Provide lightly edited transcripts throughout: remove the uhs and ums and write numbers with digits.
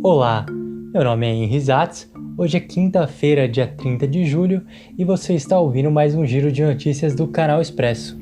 Olá, meu nome é Henry Zatz, hoje é quinta-feira, dia 30 de julho, e você está ouvindo mais um giro de notícias do Canal Expresso.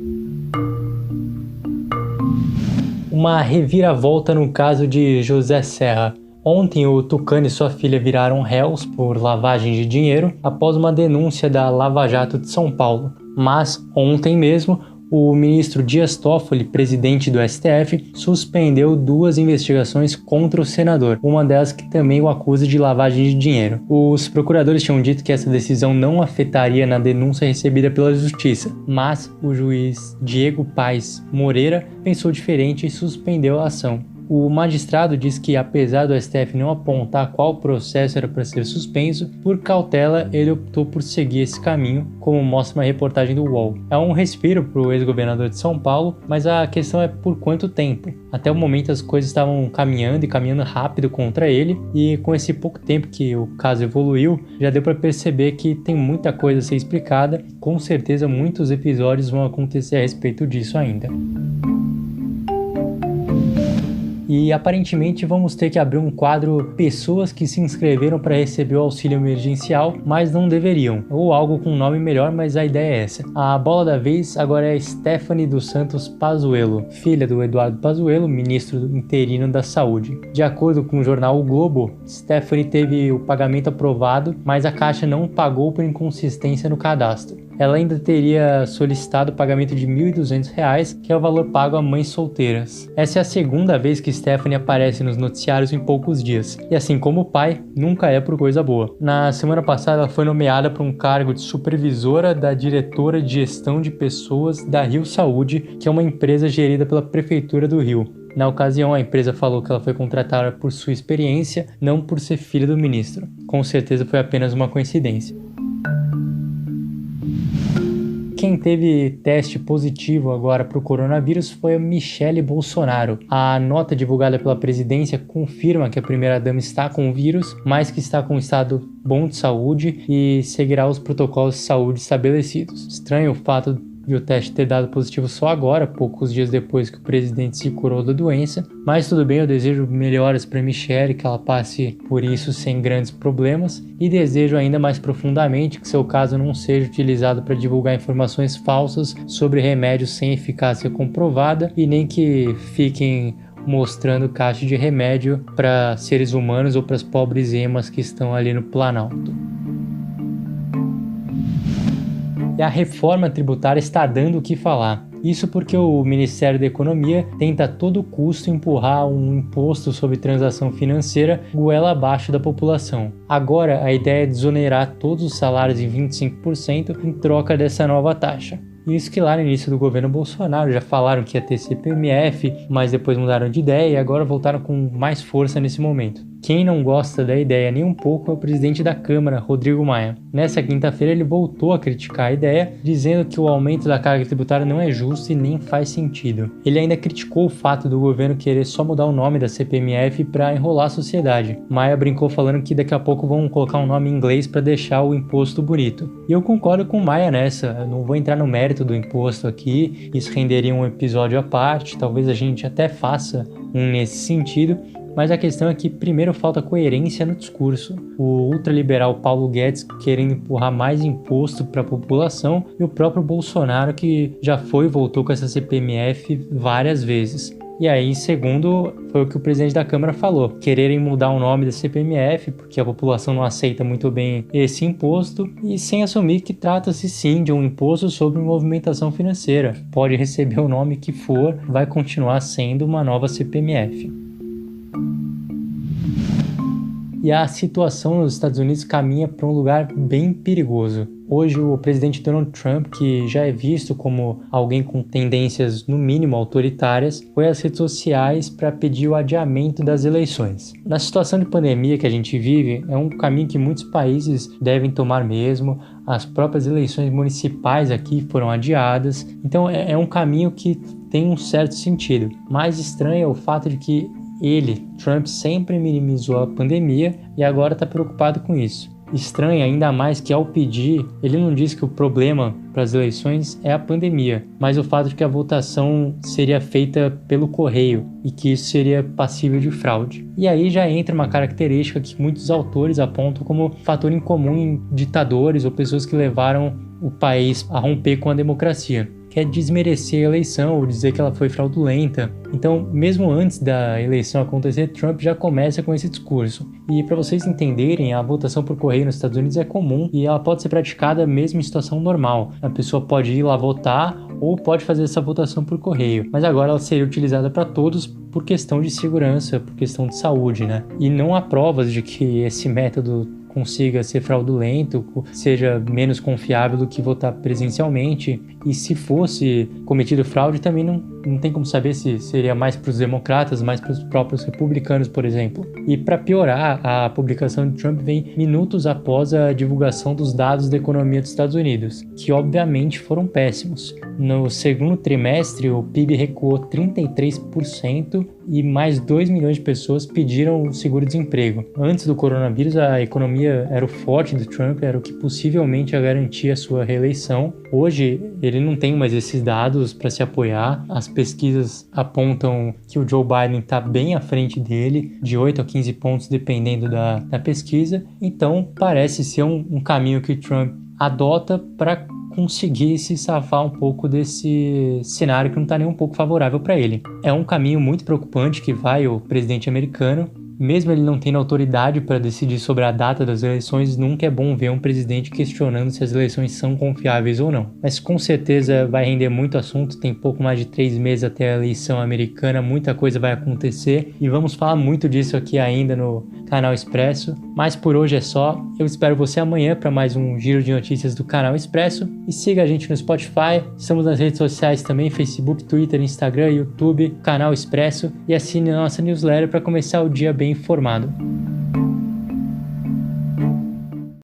Uma reviravolta no caso de José Serra. Ontem, o Tucano e sua filha viraram réus por lavagem de dinheiro após uma denúncia da Lava Jato de São Paulo. Mas, ontem mesmo, o ministro Dias Toffoli, presidente do STF, suspendeu 2 investigações contra o senador, uma delas que também o acusa de lavagem de dinheiro. Os procuradores tinham dito que essa decisão não afetaria na denúncia recebida pela Justiça, mas o juiz Diego Paes Moreira pensou diferente e suspendeu a ação. O magistrado diz que, apesar do STF não apontar qual processo era para ser suspenso, por cautela ele optou por seguir esse caminho, como mostra uma reportagem do UOL. É um respiro para o ex-governador de São Paulo, mas a questão é por quanto tempo. Até o momento as coisas estavam caminhando rápido contra ele, e com esse pouco tempo que o caso evoluiu, já deu para perceber que tem muita coisa a ser explicada. Com certeza muitos episódios vão acontecer a respeito disso ainda. E aparentemente vamos ter que abrir um quadro pessoas que se inscreveram para receber o auxílio emergencial, mas não deveriam, ou algo com um nome melhor, mas a ideia é essa. A bola da vez agora é Stephanie dos Santos Pazuello, filha do Eduardo Pazuello, ministro interino da Saúde. De acordo com o jornal O Globo, Stephanie teve o pagamento aprovado, mas a Caixa não pagou por inconsistência no cadastro. Ela ainda teria solicitado o pagamento de R$ 1.200, que é o valor pago a mães solteiras. Essa é a segunda vez que Stephanie aparece nos noticiários em poucos dias, e assim como o pai, nunca é por coisa boa. Na semana passada ela foi nomeada para um cargo de supervisora da diretora de gestão de pessoas da Rio Saúde, que é uma empresa gerida pela Prefeitura do Rio. Na ocasião, a empresa falou que ela foi contratada por sua experiência, não por ser filha do ministro. Com certeza foi apenas uma coincidência. Quem teve teste positivo agora para o coronavírus foi a Michelle Bolsonaro. A nota divulgada pela presidência confirma que a primeira-dama está com o vírus, mas que está com um estado bom de saúde e seguirá os protocolos de saúde estabelecidos. Estranho o fato de o teste ter dado positivo só agora, poucos dias depois que o presidente se curou da doença, mas tudo bem, eu desejo melhoras para Michelle, que ela passe por isso sem grandes problemas, e desejo ainda mais profundamente que seu caso não seja utilizado para divulgar informações falsas sobre remédios sem eficácia comprovada e nem que fiquem mostrando caixa de remédio para seres humanos ou para as pobres emas que estão ali no Planalto. E a reforma tributária está dando o que falar. Isso porque o Ministério da Economia tenta a todo custo empurrar um imposto sobre transação financeira goela abaixo da população. Agora, a ideia é desonerar todos os salários em 25% em troca dessa nova taxa. Isso que lá no início do governo Bolsonaro já falaram que ia ter CPMF, mas depois mudaram de ideia e agora voltaram com mais força nesse momento. Quem não gosta da ideia nem um pouco é o presidente da Câmara, Rodrigo Maia. Nessa quinta-feira ele voltou a criticar a ideia, dizendo que o aumento da carga tributária não é justo e nem faz sentido. Ele ainda criticou o fato do governo querer só mudar o nome da CPMF para enrolar a sociedade. Maia brincou falando que daqui a pouco vão colocar um nome em inglês para deixar o imposto bonito. E eu concordo com o Maia nessa, eu não vou entrar no mérito do imposto aqui, isso renderia um episódio à parte, talvez a gente até faça um nesse sentido, mas a questão é que primeiro falta coerência no discurso. O ultraliberal Paulo Guedes querendo empurrar mais imposto para a população e o próprio Bolsonaro que já foi e voltou com essa CPMF várias vezes. E aí, segundo, foi o que o presidente da Câmara falou, quererem mudar o nome da CPMF porque a população não aceita muito bem esse imposto e sem assumir que trata-se sim de um imposto sobre movimentação financeira. Pode receber o nome que for, vai continuar sendo uma nova CPMF. E a situação nos Estados Unidos caminha para um lugar bem perigoso. Hoje o presidente Donald Trump, que já é visto como alguém com tendências no mínimo autoritárias, foi às redes sociais para pedir o adiamento das eleições. Na situação de pandemia que a gente vive, é um caminho que muitos países devem tomar mesmo. As próprias eleições municipais aqui foram adiadas, então é um caminho que tem um certo sentido. Mais estranho é o fato de que Trump, sempre minimizou a pandemia e agora está preocupado com isso. estranha, ainda mais que ao pedir, ele não diz que o problema para as eleições é a pandemia, mas o fato de que a votação seria feita pelo correio e que isso seria passível de fraude. E aí já entra uma característica que muitos autores apontam como fator em comum em ditadores ou pessoas que levaram o país a romper com a democracia, que é desmerecer a eleição ou dizer que ela foi fraudulenta. Então, mesmo antes da eleição acontecer, Trump já começa com esse discurso. E para vocês entenderem, a votação por correio nos Estados Unidos é comum e ela pode ser praticada mesmo em situação normal. A pessoa pode ir lá votar ou pode fazer essa votação por correio. Mas agora ela seria utilizada para todos por questão de segurança, por questão de saúde, né? E não há provas de que esse método consiga ser fraudulento, seja menos confiável do que votar presencialmente. E se fosse cometido fraude, também não tem como saber se seria mais para os democratas, mais para os próprios republicanos, por exemplo. E para piorar, a publicação de Trump vem minutos após a divulgação dos dados da economia dos Estados Unidos, que obviamente foram péssimos. No segundo trimestre, o PIB recuou 33% e mais 2 milhões de pessoas pediram o seguro-desemprego. Antes do coronavírus, a economia era o forte do Trump, era o que possivelmente ia garantir a sua reeleição. Hoje, ele não tem mais esses dados para se apoiar. As pesquisas apontam que o Joe Biden está bem à frente dele, de 8 a 15 pontos, dependendo da pesquisa. Então, parece ser um caminho que Trump adota para conseguir se safar um pouco desse cenário que não está nem um pouco favorável para ele. É um caminho muito preocupante que vai o presidente americano. Mesmo ele não tendo autoridade para decidir sobre a data das eleições, nunca é bom ver um presidente questionando se as eleições são confiáveis ou não. Mas com certeza vai render muito assunto, tem pouco mais de 3 meses até a eleição americana, muita coisa vai acontecer e vamos falar muito disso aqui ainda no Canal Expresso. Mas por hoje é só, eu espero você amanhã para mais um giro de notícias do Canal Expresso e siga a gente no Spotify, estamos nas redes sociais também, Facebook, Twitter, Instagram, YouTube, Canal Expresso e assine a nossa newsletter para começar o dia bem informado.